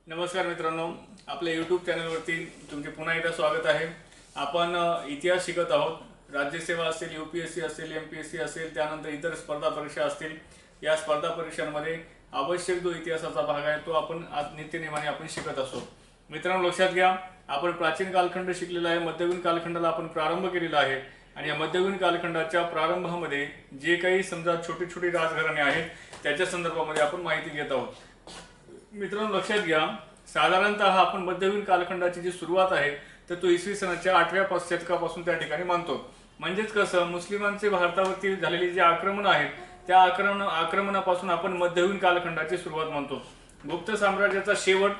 नमस्कार मित्रांनो, आपल्या यूट्यूब चॅनलवरती तुमचे पुन्हा एकदा स्वागत आहे। आपण इतिहास शिकत आहोत। राज्यसेवा असेल, यूपीएससी असेल, एमपीएससी असेल, त्यानंतर इतर स्पर्धा परीक्षा असतील। या स्पर्धा परीक्षांमध्ये आवश्यक जो इतिहासाचा भाग आहे तो आपण आज नित्यनेमाने आपण शिकत असतो। मित्रांनो लक्षात घ्या, आपण प्राचीन कालखंड शिकलेला आहे, मध्ययुगीन कालखंडाला आपण प्रारंभ केलेला आहे आणि या मध्ययुगीन कालखंडाच्या प्रारंभामध्ये जे काही समजा छोटी छोटी राजघराणे आहेत त्याच्या संदर्भामध्ये आपण माहिती घेत आहोत। मित्रांनो लक्षात घ्या, साधारणतः आपण मध्ययुगीन कालखंडाची जी सुरुवात आहे तर तो इसवी सनाच्या 8व्या शतकापासून त्या ठिकाणी मानतो। म्हणजेच कसं, मुस्लिमांचे भारतावरती झालेली जी आक्रमण आहेत त्या आक्रमणापासून आपण मध्ययुगीन कालखंडाची सुरुवात मानतो। गुप्त साम्राज्याचा शेवट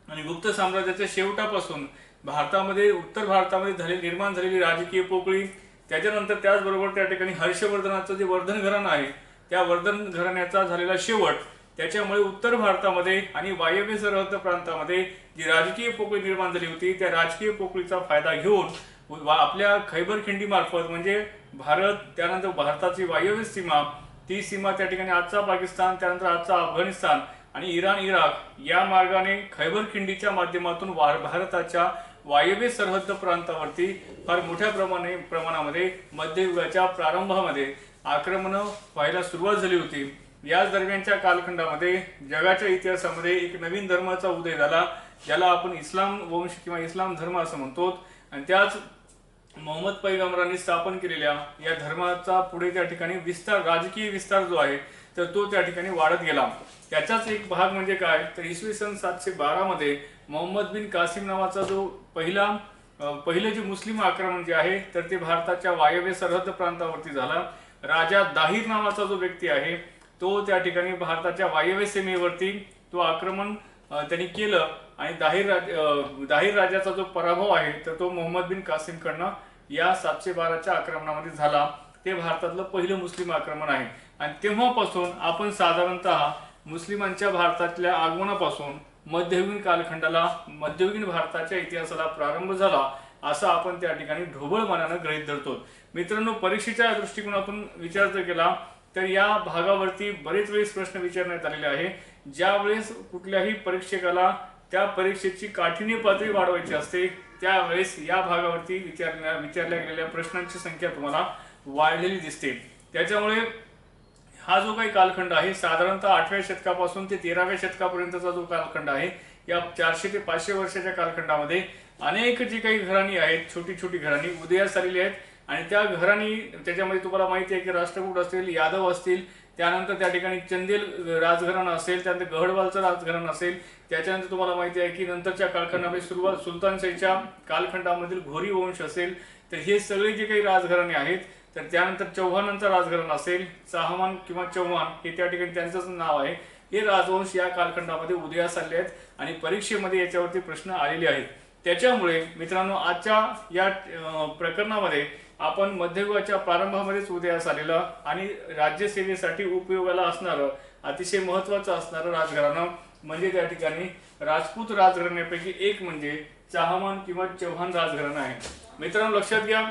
आणि गुप्त साम्राज्याच्या शेवटापासून भारतामध्ये, उत्तर भारतामध्ये निर्माण झालेली राजकीय पोकळी, त्याच्यानंतर त्याचबरोबर त्या ठिकाणी हर्षवर्धनाचं जे वर्धन घराणं आहे त्या वर्धन घराण्याचा झालेला शेवट, त्याच्यामुळे उत्तर भारतामध्ये आणि वायव्य सरहद्द प्रांतामध्ये जी राजकीय पोकळी निर्माण झाली होती त्या राजकीय पोकळीचा फायदा घेऊन आपल्या खैबर खिंडी मार्फत, म्हणजे भारत, त्यानंतर भारताची वायव्य सीमा, ती सीमा त्या ठिकाणी आजचा पाकिस्तान, त्यानंतर आजचा अफगाणिस्तान आणि इराण, इराक या मार्गाने खैबर खिंडीच्या माध्यमातून भारताच्या वायव्य सरहद्द प्रांतावरती फार मोठ्या प्रमाणामध्ये मध्ययुगाच्या प्रारंभामध्ये आक्रमणं व्हायला सुरुवात झाली होती। याच दरम्यानच्या कालखंडामध्ये जगाच्या इतिहासामध्ये एक नवीन धर्माचा उदय झाला, ज्याला आपण इस्लाम वंश किंवा इस्लाम धर्म असं म्हणतो। आणि त्याच मोहम्मद पैगंबरांनी स्थापन केलेल्या या धर्माचा पुढे त्या ठिकाणी विस्तार, राजकीय विस्तार जो आहे तर तो त्या ठिकाणी वाढत गेला। त्याचाच एक भाग म्हणजे काय तर इसवी सन 712 मध्ये मोहम्मद बिन कासिम नावाचा जो पहिले जे मुस्लिम आक्रमण जे आहे तर ते भारताच्या वायव्य सरहद्द प्रांतावरती झाला। राजा दाहिर नावाचा जो व्यक्ती आहे तो त्या ठिकाणी भारताच्या वायव्य सीमेवरती तो आक्रमण त्यांनी केलं आणि दाहिर राजाचा जो पराभव आहे तर तो मोहम्मद बिन कासिम कडनं या 712च्या आक्रमणामध्ये झाला। ते भारतातलं पहिलं मुस्लिम आक्रमण आहे आणि तेव्हापासून आपण साधारणतः मुस्लिमांच्या भारतातल्या आगमनापासून मध्ययुगीन कालखंडाला, मध्ययुगीन भारताच्या इतिहासाला प्रारंभ झाला असं आपण त्या ठिकाणी ढोबळ मनानं गृहीत धरतो। मित्रांनो, परीक्षेच्या दृष्टिकोनातून विचार जर केला तर या भागावरती बरेच वेळेस प्रश्न विचारण्यात आलेले आहे। ज्या वेळेस कुठल्याही परीक्षकाला त्या परीक्षेची काठिण्य पातळी वाढवायची असते त्यावेळेस या भागावरती विचारल्या गेलेल्या प्रश्नांची संख्या तुम्हाला वाढलेली दिसते। त्याच्यामुळे हा जो काही कालखंड आहे साधारणतः 8व्या शतकापासून ते 13व्या शतकापर्यंतचा जो कालखंड आहे, या 400 ते 500 वर्षाच्या कालखंडामध्ये अनेक जी काही घराणी आहेत, छोटी छोटी घराणी उदयास आलेली आहेत आणि त्या घराणी, त्याच्यामध्ये तुम्हाला माहिती आहे की राष्ट्रकूट असतील, यादव असतील, त्यानंतर त्या ठिकाणी चंदेल राजघराणं असेल, त्यानंतर गहडवालचं राजघराणं असेल, त्याच्यानंतर तुम्हाला माहिती आहे की नंतरच्या कालखंडामध्ये सुलतानशाहीच्या कालखंडामधील घोरी वंश असेल, तर हे सगळे जे काही राजघराणे आहेत तर त्यानंतर चौहानांचा राजघराणं असेल, चाहमान किंवा चौहान हे त्या ठिकाणी त्यांचंच नाव आहे, हे राजवंश या कालखंडामध्ये उदयास आले आहेत आणि परीक्षेमध्ये याच्यावरती प्रश्न आलेले आहेत। त्याच्यामुळे मित्रांनो, आजच्या या प्रकरणामध्ये आपण मध्ययुगाच्या प्रारंभामध्येच उदयास आलेलं आणि राज्यसेवेसाठी उपयोगाला असणारं, अतिशय महत्त्वाचं असणारं राजघराणं म्हणजे त्या ठिकाणी राजपूत राजघराण्यापैकी एक म्हणजे चाहमान किंवा चौहान राजघराणं आहे। मित्रांनो लक्षात घ्या,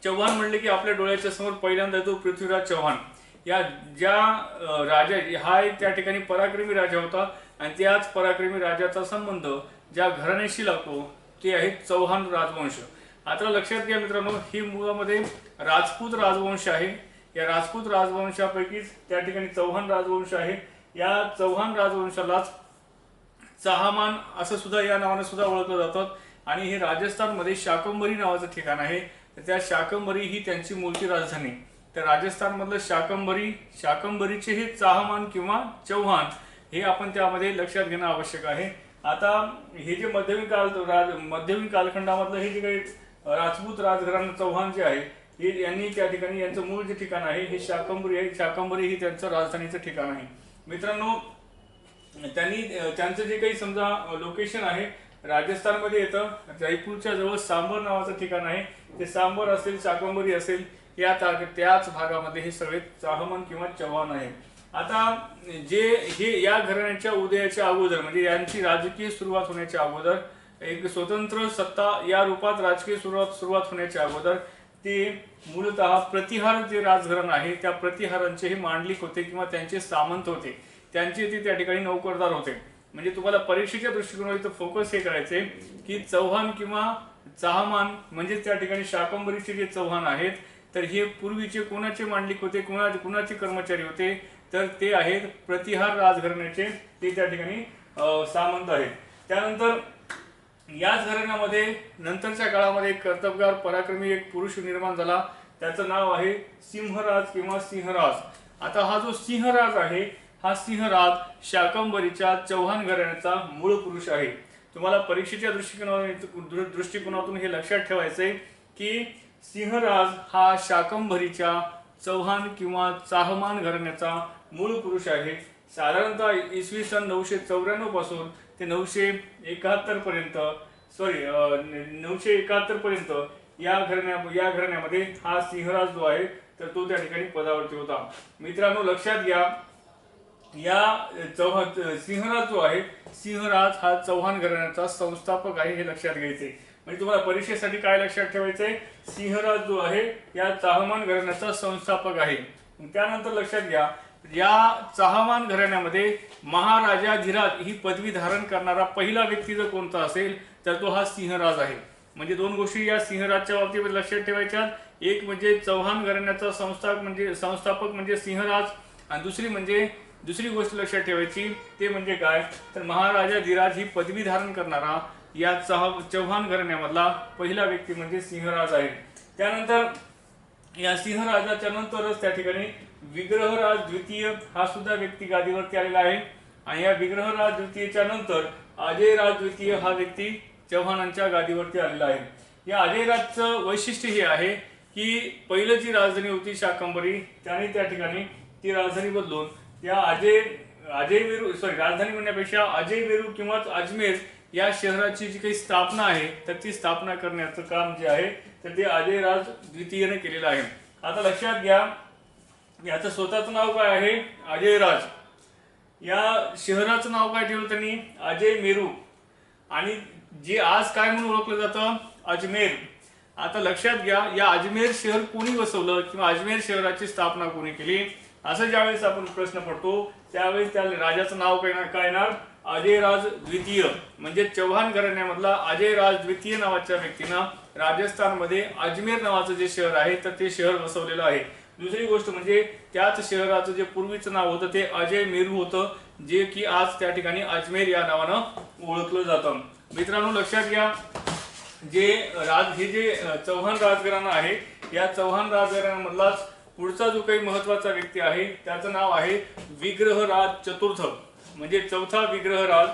चौहान म्हणले की आपल्या डोळ्याच्या समोर पहिल्यांदा येतो पृथ्वीराज चौहान। या ज्या राजा, हा एक त्या ठिकाणी पराक्रमी राजा होता आणि त्याच पराक्रमी राजाचा संबंध ज्या घराण्याशी लागतो ते आहे चौहान राजवंश। आता लक्षात घ्या मित्रांनो, ही मुळामध्ये राजपूत राजवंश आहे। या राजपूत राजवंशापैकीच त्या ठिकाणी चौहान राजवंश आहे। या चौहान राजवंशालाच चाहमान असं सुद्धा या नावाने सुद्धा ओळखलं जातं आणि हे राजस्थानमध्ये शाकंभरी नावाचं ठिकाण आहे। तर त्या शाकंभरी ही त्यांची मूळची राजधानी। तर राजस्थानमधलं शाकंभरीचे हे चाहमान किंवा चौहान हे आपण त्यामध्ये लक्षात घेणं आवश्यक आहे। आता हे जे मध्ययुगीन कालखंडामधलं हे जे काही राजपूत राजघराणं चौहान जे आहे हे यांनी त्या ठिकाणी यांचं मूळ जे ठिकाण आहे हे शाकंभरी आहे। शाकंभरी ही त्यांचं राजधानीचं ठिकाण आहे। मित्रांनो, त्यांचं जे काही समजा लोकेशन आहे राजस्थानमध्ये येतं, जयपूरच्या जवळ सांबर नावाचं ठिकाण आहे। ते सांबर असेल, शाकंभरी असेल, त्याच भागामध्ये हे सगळे चाहमान किंवा चौहान आहे। आता हे या घराण्याच्या उदयाच्या अगोदर, म्हणजे यांची राजकीय सुरुवात होण्याच्या अगोदर, एक स्वतंत्र सत्ता या रूपात राजकीय सुरुवात होण्याच्या अगोदर ते मूलतः प्रतिहार जे राजघराणं आहे त्या प्रतिहारांचे हे मांडलिक होते किंवा त्यांचे सामंत होते, त्यांचे ते त्या ठिकाणी नौकरदार होते। म्हणजे तुम्हाला परीक्षेच्या दृष्टिकोनावर इथं फोकस हे करायचे की चव्हाण किंवा चाहमान म्हणजे त्या ठिकाणी शाकंभरीचे जे चव्हाण आहेत तर हे पूर्वीचे कोणाचे मांडलिक होते, कोणाचे कर्मचारी होते, तर ते आहेत प्रतिहार राजघराण्याचे, ते त्या ठिकाणी सामंत आहेत. त्यानंतर याच घराण्यामध्ये नंतरच्या काळामध्ये एक कर्तबगार पराक्रमी एक पुरुष निर्माण झाला, त्याचं नाव आहे सिंहराज किंवा सिंहराज. आता हा जो सिंहराज आहे हा सिंहराज शाकंभरीच्या चव्हाण घराण्याचा मूळ पुरुष आहे. तुम्हाला परीक्षेच्या दृष्टिकोनातून हे लक्षात ठेवायचंय की सिंहराज हा शाकंभरीच्या चव्हाण किंवा चाहमान घराण्याचा मूळ पुरुष आहे. साधारणतः इसवी सन 994 पासून ते 971 पर्यंत 971 पर्यंत या घराण्यामध्ये हा सिंहराज जो आहे तर तो त्या ठिकाणी पदावरती होता. मित्रांनो लक्षात घ्या, या सिंहराज जो आहे सिंहराज हा चव्हाण घराण्याचा संस्थापक आहे, हे लक्षात घ्यायचे. म्हणजे तुम्हाला परीक्षेसाठी काय लक्षात ठेवायचंय, सिंहराज जो आहे या चाहमान घराण्याचा संस्थापक आहे. त्यानंतर लक्षात घ्या, या चाहमान घराण्यामध्ये महाराजाधिराज ही पदवी धारण करणारा पहिला व्यक्ती जर कोणता असेल तर तो हा सिंहराज आहे. म्हणजे दोन गोष्टी या सिंहराजच्या बाबतीत लक्षात ठेवायच्या, एक म्हणजे चव्हाण घराण्याचा संस्थापक म्हणजे सिंहराज, आणि दुसरी गोष्ट लक्षात ठेवायची ते म्हणजे काय, तर महाराजाधिराज ही पदवी धारण करणारा या चव्हाण घराण्यामधला पहिला व्यक्ती म्हणजे सिंहराज आहे. त्यानंतर या सिंहराजाच्या नंतरच त्या ठिकाणी विग्रहराज द्वितीय हा सुद्धा व्यक्ती गादीवरती आलेला आहे, आणि या विग्रहराज द्वितीयच्या नंतर अजयराज द्वितीय हा व्यक्ती चव्हाणांच्या गादीवरती आलेला आहे. या अजयराजचं वैशिष्ट्य हे आहे की पहिलं जी राजधानी होती शाकंभरी त्याने त्या ठिकाणी ती राजधानी बदलून त्या राजधानी म्हणण्यापेक्षा अजयवेरू किंवा अजमेर या शहराची जी काही स्थापना आहे तर ती स्थापना करण्याचं काम जे आहे तर ते अजयराज द्वितीयने केलेलं आहे. आता लक्षात घ्या, याचं स्वतःचं नाव काय आहे, अजयराज. या शहराचं नाव काय ठेवलं त्यांनी, अजयमेरू, आणि जे आज काय म्हणून ओळखलं जातं, अजमेर. आता लक्षात घ्या, या अजमेर शहर कोणी वसवलं किंवा अजमेर शहराची स्थापना कोणी केली, असं ज्यावेळेस आपण प्रश्न पडतो त्यावेळेस त्या राजाचं नाव काय येणार, अजयराज द्वितीय. म्हणजे चव्हाण घराण्यामधला अजयराज द्वितीय नावाच्या व्यक्तीनं राजस्थानमध्ये अजमेर नावाचं जे शहर आहे तर ते शहर वसवलेलं आहे. दुसरी गोष्ट म्हणजे त्याच शहराचं जे पूर्वीचं नाव होतं ते अजयमेरू होतं, जे की आज त्या ठिकाणी अजमेर या नावानं ओळखलं जातं. मित्रांनो लक्षात घ्या, हे जे चव्हाण राजघराणा आहे या चव्हाण राजघराण्यामधलाच पुढचा जो काही महत्वाचा व्यक्ती आहे त्याचं नाव आहे विग्रहराज चतुर्थ, म्हणजे चौथा विग्रहराज.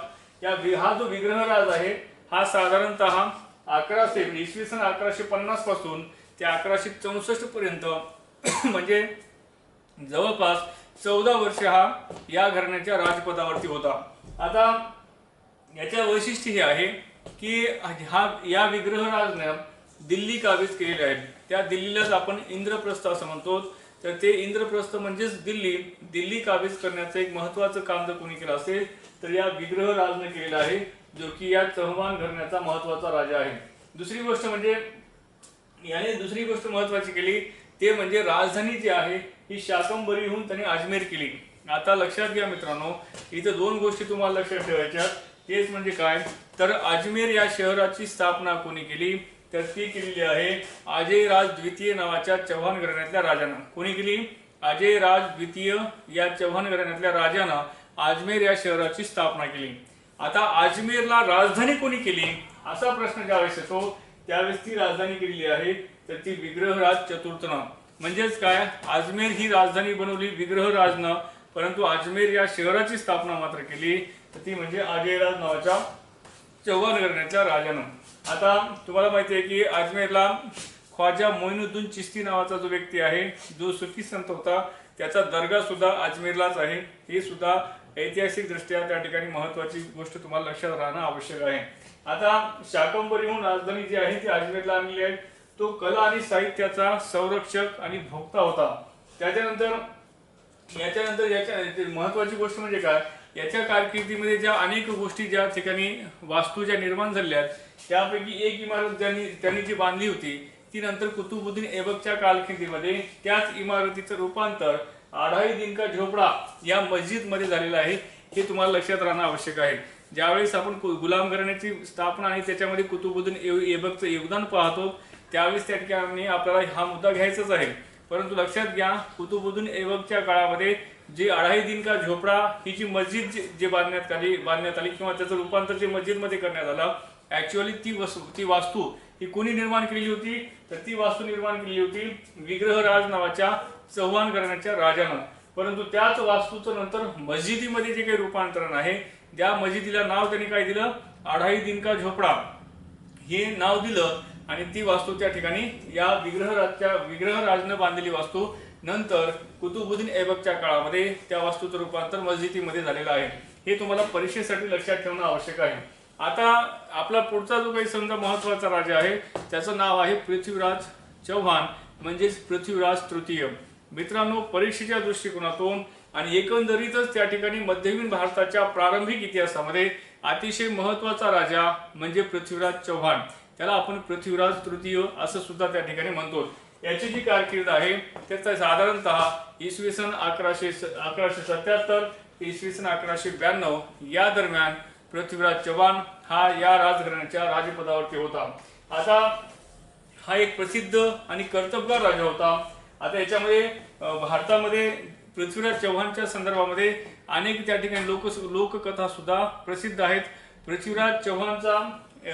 हा जो विग्रहराज आहे हा साधारणतः इसवी सन 1150 पासून ते 1164 पर्यंत म्हणजे जवळपास 14 वर्ष हा या घराण्याच्या राजपदावरती होता. आता याच्या वैशिष्ट्य हे आहे की या विग्रहराजने दिल्ली काबीज केलेले आहे. त्या दिल्लीलाच आपण इंद्रप्रस्थ असं म्हणतो. तर ते इंद्रप्रस्थ म्हणजेच दिल्ली काबीज करण्याचं एक महत्वाचं काम जर कोणी केलं असेल तर या विग्रहराजने केलेलं आहे, जो की या चव्हाण घराण्याचा महत्वाचा राजा आहे. दुसरी गोष्ट महत्वाची केली ते म्हणजे राजधानी जी आहे ही शाकंभरीहून त्यांनी अजमेर केली. आता लक्षात घ्या मित्रांनो, इथं दोन गोष्टी तुम्हाला लक्षात ठेवायच्या, तेच म्हणजे काय, तर अजमेर या शहराची स्थापना कोणी केली तर ती केलेली आहे अजयराज द्वितीय नावाच्या चव्हाण घराण्यातल्या राजानं. कोणी केली, अजयराज द्वितीय या चव्हाण घराण्यातल्या राजानं अजमेर या शहराची स्थापना केली. आता अजमेरला राजधानी कोणी केली असा प्रश्न ज्यावेळेस येतो त्यावेळेस ती राजधानी केलेली आहे तर ती विग्रहराज चतुर्थनं. म्हणजेच काय, अजमेर ही राजधानी बनवली विग्रहराजनं, परंतु अजमेर या शहराची स्थापना मात्र केली तर ती म्हणजे अजयराज नावाच्या चव्हाण घराण्यातल्या राजानं. आता तुम्हाला माहिती आहे की अजमेरला ख्वाजा मोइनुद्दीन चिश्ती नावाचा जो व्यक्ती आहे जो सुफी संत होता त्याचा दर्गा सुद्धा अजमेरलाच आहे. हे सुद्धा ऐतिहासिक दृष्ट्या त्या ठिकाणी महत्वाची गोष्ट तुम्हाला लक्षात राहणं आवश्यक आहे. आता शाकंभरीहून राजधानी जी आहे ती अजमेरला आणली आहे. तो कला आणि साहित्याचा संरक्षक आणि भोक्ता होता. त्याच्यानंतर याच्या महत्वाची गोष्ट म्हणजे काय, याच्या कारकिर्दीमध्ये ज्या अनेक गोष्टी ज्या ठिकाणी वास्तू ज्या निर्माण झाल्या त्यापैकी एक इमारत त्यांनी जी बांधली होती ती नंतर कुतुबुद्दीन ऐबकच्या कारकिर्दीमध्ये त्याच इमारतीचं रूपांतर आढाई दिन का झोपडा या मस्जिद मध्ये झालेलं आहे. हे तुम्हाला लक्षात राहणं आवश्यक आहे. ज्यावेळेस आपण गुलाम घराण्याची स्थापना आणि त्याच्यामध्ये कुतुबुद्दीन ऐबकचं योगदान पाहतो त्यावेळेस त्या ठिकाणी आपल्याला हा मुद्दा घ्यायचाच आहे. परंतु लक्षात घ्या, कुतुबुद्दीन ऐबकच्या काळामध्ये जे 2.5 दिन का झोपडा ही जी मस्जिद जे बांधण्यात आली किंवा त्याचं रूपांतर जे मस्जिदमध्ये करण्यात आलं, ऍक्च्युअली ती वास्तू ही कोणी निर्माण केलेली होती? तर ती वास्तू निर्माण केली होती विग्रहराज नावाच्या चव्हाण घराण्याच्या राजानं. परंतु त्याच वास्तूचं नंतर मस्जिदीमध्ये जे काही रूपांतरण आहे, त्या मस्जिदीला नाव त्यांनी काय दिलं? 2.5 दिन का झोपडा हे नाव दिलं आणि ती वास्तू त्या ठिकाणी या विग्रहराजनं बांधलेली वास्तू नंतर कुतुबुद्दीन ऐबकच्या काळामध्ये त्या वास्तूचं रूपांतर मस्जिदीमध्ये झालेलं आहे. हे तुम्हाला परीक्षेसाठी लक्षात ठेवणं आवश्यक आहे. आता आपला पुढचा जो काही समजा महत्वाचा राजा आहे त्याचं नाव आहे पृथ्वीराज चव्हाण म्हणजेच पृथ्वीराज तृतीय. मित्रांनो, परीक्षेच्या दृष्टिकोनातून आणि एकंदरीतच त्या ठिकाणी मध्ययुगीन भारताच्या प्रारंभिक इतिहासामध्ये अतिशय महत्वाचा राजा म्हणजे पृथ्वीराज चव्हाण. त्याला आपण पृथ्वीराज तृतीय असं सुद्धा त्या ठिकाणी म्हणतो. याची जी कारकीर्द आहे त्याचा साधारणतः इसवी सन 1177 ते इसवी सन 1192 या दरम्यान पृथ्वीराज चव्हाण हा या राजघराण्याच्या राजपदावरती होता. आता हा एक प्रसिद्ध आणि कर्तबगार राजा होता. आता याच्यामध्ये भारतामध्ये पृथ्वीराज चव्हाणच्या संदर्भामध्ये अनेक त्या ठिकाणी लोककथा सुद्धा प्रसिद्ध आहेत. पृथ्वीराज चव्हाणचा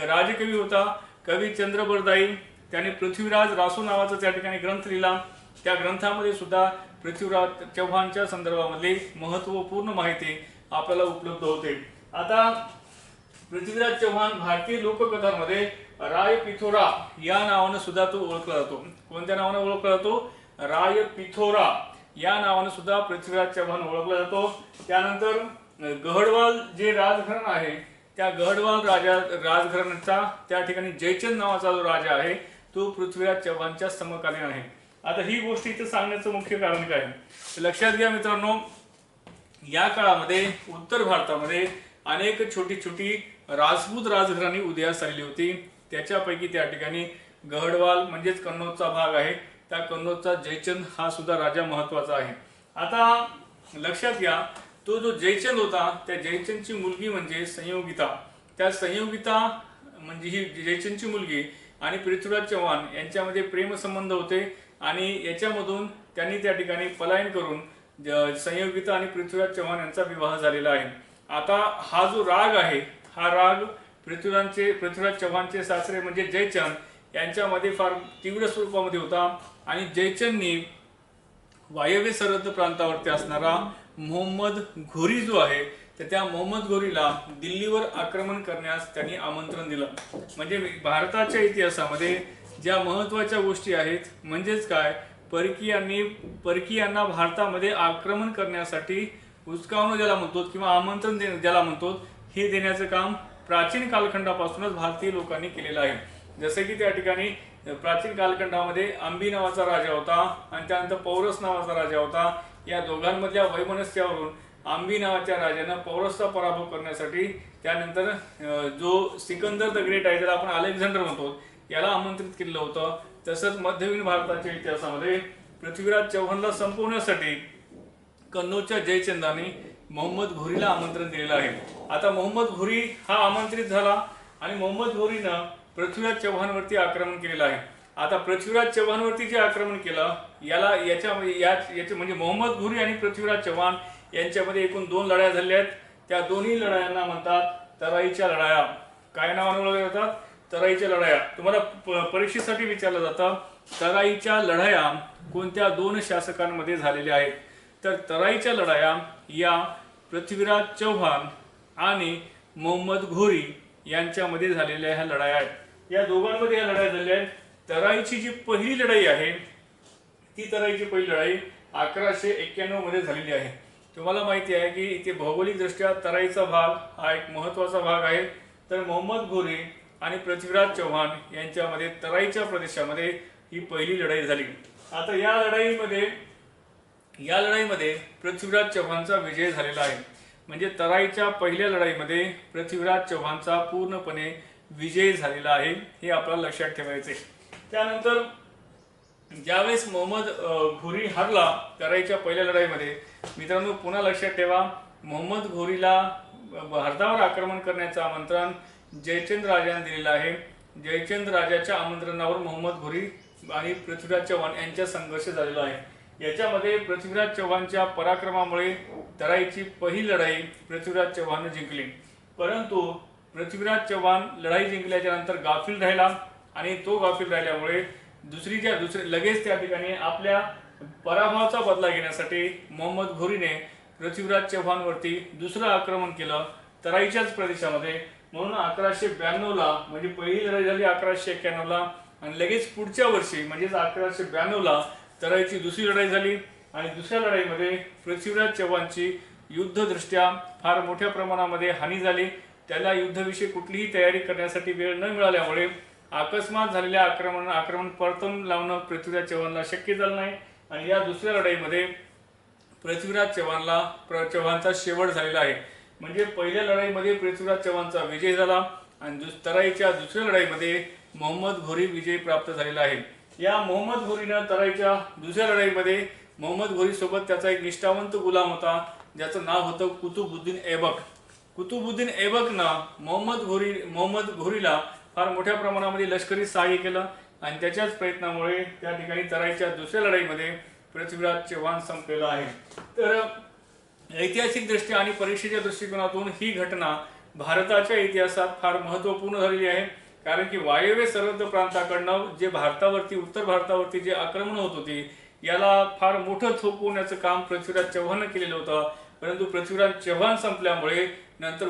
राजकवी होता कवी चंद्रबरदाई. त्याने पृथ्वीराज रासू नावाचा त्या ठिकाणी ग्रंथ लिहिला. त्या ग्रंथामध्ये सुद्धा पृथ्वीराज चव्हाणच्या संदर्भामध्ये महत्वपूर्ण माहिती आपल्याला उपलब्ध होते. आता पृथ्वीराज चव्हाण भारतीय लोककथांमध्ये राय पिथोरा या नावाने सुद्धा तो ओळखला जातो. कोणत्या नावाने ओळखला जातो? राय पिथोरा या नावाने सुद्धा पृथ्वीराज चव्हाण ओळखला जातो. त्यानंतर गहडवाल जे राजघराण आहे त्या गहडवाल राजघराण्याचा त्या ठिकाणी जयचंद नावाचा जो राजा आहे तो पृथ्वीराज चव्हाणच्या समकालीन आहे. आता ही गोष्ट इथं सांगण्याचं मुख्य कारण काय आहे? लक्षात घ्या मित्रांनो, या काळामध्ये उत्तर भारतामध्ये अनेक छोटी छोटी राजपूत राजघराणी उदयास आलेली होती. त्याच्यापैकी त्या ठिकाणी गहडवाल म्हणजेच कन्नौजचा भाग आहे, त्या कन्नौजचा जयचंद हा सुद्धा राजा महत्वाचा आहे. आता लक्षात घ्या, तो जो जयचंद होता त्या जयचंदची मुलगी म्हणजे संयोगिता. त्या संयोगिता म्हणजे ही जयचंदची मुलगी आणि पृथ्वीराज चव्हाण यांच्यामध्ये प्रेमसंबंध होते आणि याच्यामधून त्यांनी त्या ठिकाणी पलायन करून संयोगिता आणि पृथ्वीराज चव्हाण यांचा विवाह झालेला आहे. आता हा जो राग आहे हा राग पृथ्वीराज चव्हाणचे सासरे म्हणजे जयचंद यांच्यामध्ये फार तीव्र स्वरूपामध्ये होता आणि जयचंदनी वायव्य सरहद्द प्रांतावरती असणारा मोहम्मद घोरी जो आहे तर त्या मोहम्मद घोरीला दिल्लीवर आक्रमण करण्यास त्यांनी आमंत्रण दिलं. म्हणजे भारताच्या इतिहासामध्ये ज्या महत्वाच्या गोष्टी आहेत म्हणजेच काय, परकीयांना भारतामध्ये आक्रमण करण्यासाठी उचकावणं ज्याला म्हणतो किंवा आमंत्रण ज्याला म्हणतो हे देण्याचं काम प्राचीन कालखंडापासूनच भारतीय लोकांनी केलेलं आहे. जसं की त्या ठिकाणी प्राचीन कालखंडामध्ये अंबी नावाचा राजा होता आणि त्यानंतर पौरस नावाचा राजा होता. या दोघांमधल्या वैमनस्यावरून अंबी नावाच्या राजानं पौरसचा पराभव करण्यासाठी त्यानंतर जो सिकंदर द ग्रेट आहे ज्याला आपण अलेक्झांडर म्हणतो याला आमंत्रित केलं होतं. तसंच मध्ययुगीन भारताच्या इतिहासामध्ये पृथ्वीराज चव्हाणला संपवण्यासाठी कन्नौजच्या जयचंदाने मोहम्मद घोरीला आमंत्रण दिलेलं आहे. आता मोहम्मद घोरी हा आमंत्रित झाला आणि मोहम्मद घोरीनं पृथ्वीराज चव्हाणवरती आक्रमण केलेलं आहे. आता पृथ्वीराज चव्हाणवरती जे आक्रमण केलं याच्या म्हणजे मोहम्मद घोरी आणि पृथ्वीराज चव्हाण यांच्यामध्ये एकूण 2 लढाया झाल्या आहेत. त्या दोन्ही लढायांना म्हणतात तराईच्या लढाया. काय नावाने ओळखल्या जातात? तराईच्या लढाया. तुम्हाला परीक्षेसाठी विचारलं जातं तराईच्या लढाया कोणत्या 2 शासकांमध्ये झालेल्या आहेत? तर तराईच्या लढाया या पृथ्वीराज चव्हाण आणि मोहम्मद घोरी यांच्यामध्ये झालेल्या ह्या लढाया आहेत. या दोघांमध्ये या लढाया झालेल्या आहेत. तराईची जी पहिली लढाई आहे ती तराईची पहिली लढाई 1191 मध्ये झालेली आहे. तुम्हाला माहिती आहे की इथे भौगोलिक दृष्ट्या तराईचा भाग हा एक महत्वाचा भाग आहे. तर मोहम्मद घोरी आणि पृथ्वीराज चव्हाण यांच्यामध्ये तराईच्या प्रदेशामध्ये ही पहिली लढाई झाली. आता या लढाईमध्ये पृथ्वीराज चव्हाणचा विजय झालेला आहे. म्हणजे तराईच्या पहिल्या लढाईमध्ये पृथ्वीराज चव्हाणचा पूर्णपणे विजय झालेला आहे हे आपल्याला लक्षात ठेवायचे. त्यानंतर ज्यावेळेस मोहम्मद घोरी हरला तराईच्या पहिल्या लढाईमध्ये, मित्रांनो पुन्हा लक्षात ठेवा मोहम्मद घोरीला भारतावर आक्रमण करण्याचं आमंत्रण जयचंद राजाने दिलेलं आहे. जयचंद राजाच्या आमंत्रणावर मोहम्मद घोरी आणि पृथ्वीराज चव्हाण यांचा संघर्ष झालेला आहे. याच्यामध्ये पृथ्वीराज चव्हाणच्या पराक्रमामुळे तराईची पहिली लढाई पृथ्वीराज चव्हाणने जिंकली. परंतु पृथ्वीराज चव्हाण लढाई जिंकल्याच्या नंतर गाफील राहिला आणि तो गाफील राहिल्यामुळे दुसरे लगेच त्या ठिकाणी आपल्या पराभवाचा बदला घेण्यासाठी मोहम्मद घोरीने पृथ्वीराज चव्हाणवरती दुसरं आक्रमण केलं तराईच्याच प्रदेशामध्ये. म्हणून 1192ला म्हणजे पहिली लढाई झाली 1191ला आणि लगेच पुढच्या वर्षी म्हणजेच 1192ला तराईची दुसरी लढाई झाली आणि दुसऱ्या लढाईमध्ये पृथ्वीराज चव्हाणची युद्धदृष्ट्या फार मोठ्या प्रमाणामध्ये हानी झाली. त्याला युद्धाविषयी कुठलीही तयारी करण्यासाठी वेळ न मिळाल्यामुळे अकस्मात झालेल्या आक्रमण परतून लावणं पृथ्वीराज चव्हाणला शक्य झालं नाही आणि या दुसऱ्या लढाईमध्ये पृथ्वीराज चव्हाणचा शेवट झालेला आहे. म्हणजे पहिल्या लढाईमध्ये पृथ्वीराज चव्हाणचा विजय झाला आणि तराईच्या दुसऱ्या लढाईमध्ये मोहम्मद घोरी विजय प्राप्त झालेला आहे. या मोहम्मद घोरीनं तराईच्या दुसऱ्या लढाईमध्ये मोहम्मद घोरी सोबत त्याचा एक निष्ठावंत गुलाम होता ज्याचं नाव होतं कुतुबुद्दीन ऐबक. कुतुबुद्दीन ऐबकनं मोहम्मद घोरीला फार मोठ्या प्रमाणामध्ये लष्करी सहाय्य केलं आणि त्याच्याच प्रयत्नामुळे त्या ठिकाणी तराईच्या दुसऱ्या लढाईमध्ये पृथ्वीराज चव्हाण संपलेला आहे. तर ऐतिहासिक दृष्ट्या आणि परीक्षेच्या दृष्टिकोनातून ही घटना भारताच्या इतिहासात फार महत्त्वपूर्ण झालेली आहे. कारण की वायव्य सरहद्द प्रांताकडनं जे उत्तर भारतावरती जे आक्रमण होत होती याला फार मोठं थोपवण्याचं काम पृथ्वीराज चव्हाणनं केलेलं होतं. परंतु पृथ्वीराज चव्हाण संपल्यामुळे नंतर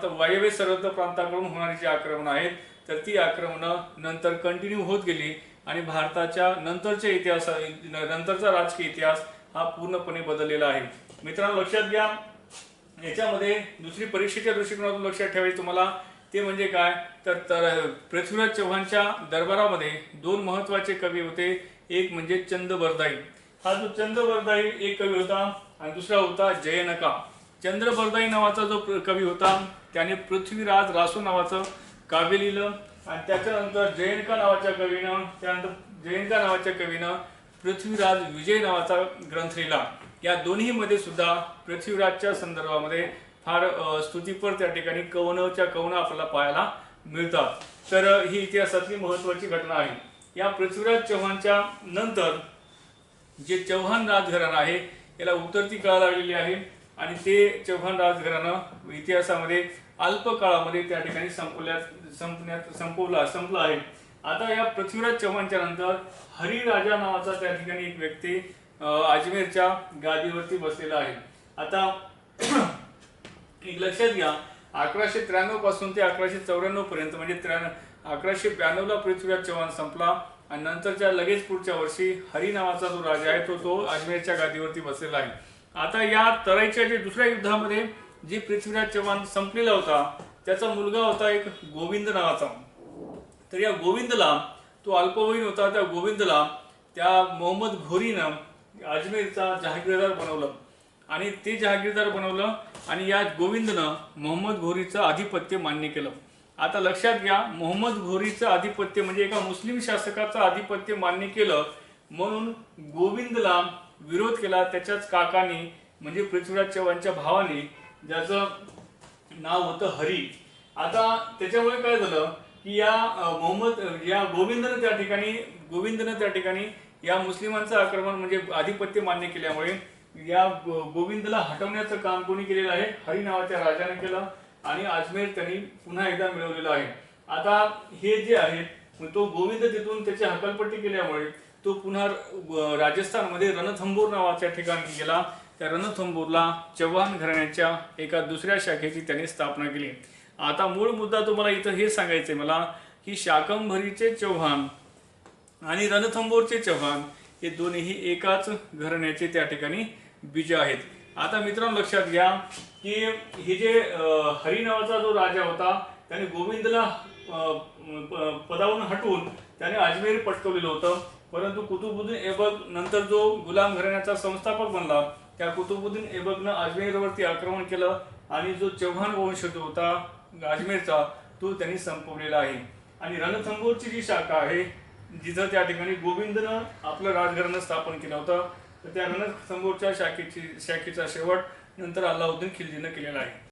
वायव्य सरहद्द प्रांताकडून होणारी जी आक्रमणं आहेत तर ती आक्रमणं नंतर कंटिन्यू होत गेली आणि भारताच्या नंतरचा राजकीय इतिहास हा पूर्णपणे बदललेला आहे. मित्रांनो लक्षात घ्या, याच्यामध्ये दुसरी परीक्षेच्या दृष्टिकोनातून लक्षात ठेवायचं तुम्हाला ते म्हणजे काय तर पृथ्वीराज चव्हाणच्या दरबारामध्ये दोन महत्त्वाचे कवी होते. एक म्हणजे चंद बरदाई. हा जो चंद बरदाई एक कवी होता आणि दुसरा होता जयनका. चंद्र बरदाई नावाचा जो कवी होता त्याने पृथ्वीराज रासो नावाचं काव्य लिहिलं आणि त्याच्यानंतर जयनका नावाच्या कवीनं पृथ्वीराज विजय नावाचा ग्रंथ लिहिला. या दोन्हीमध्ये सुद्धा पृथ्वीराजच्या संदर्भामध्ये फार स्तुतीपर त्या ठिकाणी कवनं आपल्याला पाहायला मिळतात. तर ही इतिहासातली महत्त्वाची घटना आहे. या पृथ्वीराज चव्हाणच्या नंतर जे चव्हाण राजघराणं आहे याला उतरती काळ लागलेली आहे आणि ते चव्हाण राजघराणं इतिहासामध्ये अल्प काळामध्ये त्या ठिकाणी संपलं आहे. आता या पृथ्वीराज चव्हाणच्या नंतर हरिराजा नावाचा त्या ठिकाणी एक व्यक्ती अजमेरच्या गादीवरती बसलेला आहे. आता एक लक्षात घ्या, 1193 पासून ते 1194 पर्यंत म्हणजे 1192ला पृथ्वीराज चव्हाण संपला आणि नंतरच्या लगेच पुढच्या वर्षी हरी नावाचा जो राजा आहे तो अजमेरच्या गादीवरती बसलेला आहे. आता या तराईच्या जे दुसऱ्या युद्धामध्ये जे पृथ्वीराज चव्हाण संपलेला होता त्याचा मुलगा होता एक गोविंद नावाचा. तर या गोविंदला, तो अल्पवयीन होता, त्या गोविंदला त्या मोहम्मद घोरीनं अजमेरचा जहागीरदार बनवलं आणि ते जहागीरदार बनवलं आणि या गोविंदनं मोहम्मद घोरीचं आधिपत्य मान्य केलं. आता लक्षात घ्या, मोहम्मद घोरीचं आधिपत्य म्हणजे एका मुस्लिम शासकाचं आधिपत्य मान्य केलं म्हणून गोविंदला विरोध केला त्याच्याच काकानी म्हणजे पृथ्वीराज चव्हाणच्या भावाने, ज्याचं नाव होतं हरी. आता त्याच्यामुळे काय झालं की या गोविंदनं त्या ठिकाणी या मुस्लिमांचं आक्रमण म्हणजे आधिपत्य मान्य केल्यामुळे या गोविंदला हटवण्याचं काम कोणी केलेलं आहे, हरी नावाच्या राजाने केलं आणि अजमेर त्यांनी पुन्हा एकदा मिळवलेलं आहे. आता हे जे आहे तो गोविंद तिथून त्याची हकालपट्टी केल्यामुळे तो पुन्हा राजस्थानमध्ये रणथंबोर नावाच्या ठिकाणी गेला. त्या रणथंबोरला चव्हाण घराण्याच्या एका दुसऱ्या शाखेची त्यांनी स्थापना केली. आता मूळ मुद्दा तुम्हाला इथं हे सांगायचंय मला की शाकंभरीचे चव्हाण आणि रणथंबोरचे चव्हाण हे दोन्ही एकाच घराण्याचे त्या ठिकाणी बीज आहेत. आता मित्रांनो लक्षात घ्या की हे जे हरी नावाचा जो राजा होता त्याने गोविंदला पदावरून हटवून त्याने अजमेर पटकवलेलं होतं. परंतु कुतुबुद्दीन ऐबक नंतर जो गुलाम घराण्याचा संस्थापक बनला त्या कुतुबुद्दीन ऐबकनं अजमेरवरती आक्रमण केलं आणि जो चव्हाण वंशज होता अजमेरचा तो त्यांनी संपवलेला आहे. आणि रणथंबोरची जी शाखा आहे जिथं त्या ठिकाणी गोविंदनं आपलं राजघराणं स्थापन केलं होतं तर त्या रणथंबोरच्या शाखेचा शेवट नंतर अल्लाउद्दीन खिलजीनं केलेला आहे.